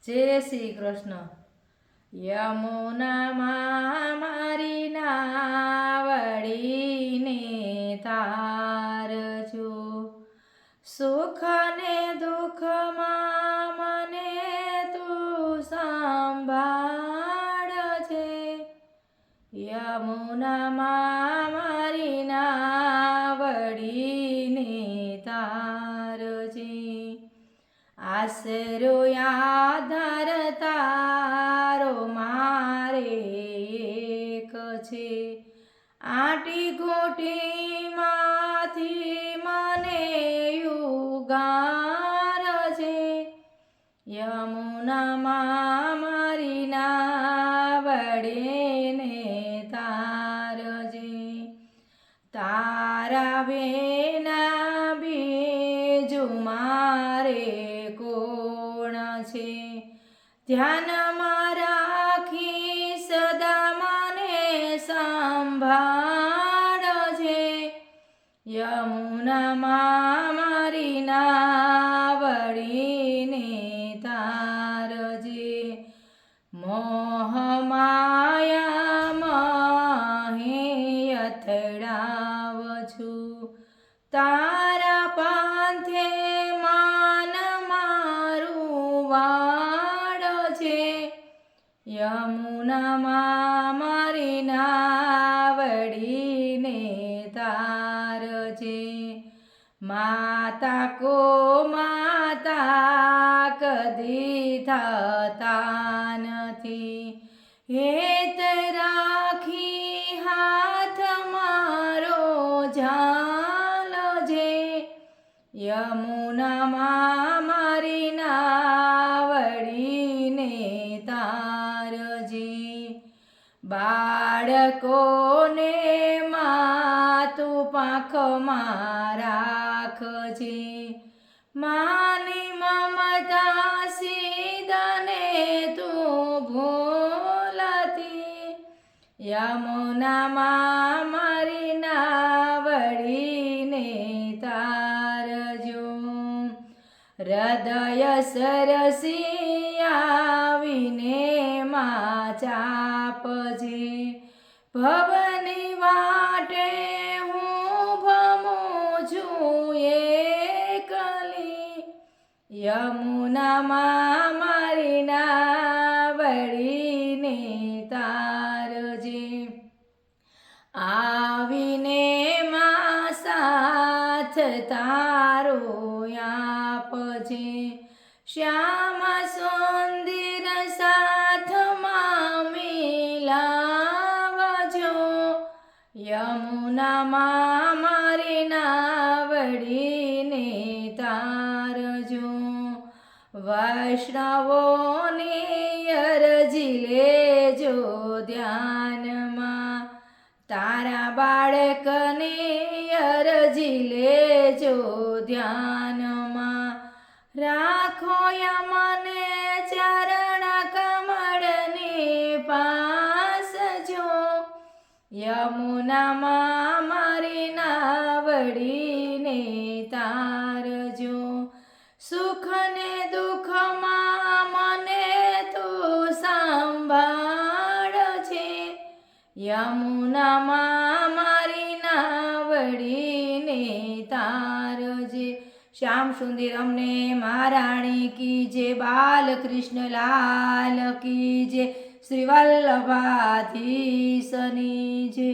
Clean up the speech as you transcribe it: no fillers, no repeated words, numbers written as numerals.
જય શ્રી કૃષ્ણ. યમુનામાં મારી નાવડીને તારજો, સુખ ને દુઃખમાં મને તું સંભાળજે. યમુનામાં મારી નાવડીને તારજે, આશરો આધાર તારો મારે એક છે. આટી ઘૂંટીમાંથી મને ઉગારજે. યમુનામાં મારી નાવડીને તારજે, તારા વિના બીજું મારે છે. ધ્યાનમાં રાખી સદા મને સંભાળજે. યમુનામાં મારી નાવડીને તારજે, મોહ માયામાં અથડાવ છું. તારા પાંથે યમુનામાં મારી નાવડીને તારજે. માતા કો માતા કદી થતા નથી, હેત રાખી હાથ મારો ઝાલજે. યમુનામાં મારી નાવડીને તારજે, બાળકોને માતું પાંખમાં રાખજે. માની મમતા સીધને તું ભૂલતી. યમુનામાં મારી નાવડીને તારજો, હૃદય સરસી આવીને માં ચાપજે. ભવની વાટે હું ભમું છું એકલી. યમુનામાં મારી નાવડીને તારજે, આવીને માં સાથ તારો આપજે. શ્યામ સુંદર સાથમાં મિલાવજો. યમુનામાં મારી નાવડીને તારજો, વૈષ્ણવોની અરજી લેજો ધ્યાનમાં. તારા બાળકની અરજી લેજો ધ્યાનમાં. રાખો યમને ચરણ કમળની પાસ જો. યમુનામાં મારી નાવડીને તારજો, સુખ ને દુઃખમાં મને તું સંભાળજે. યમુનામાં મારી નાવડીને તારજે. શ્યામ સુંદર અમને મહારાણી કી જય, બાલકૃષ્ણ લાલ કી જય, શ્રી વલ્લભાધીશની જય.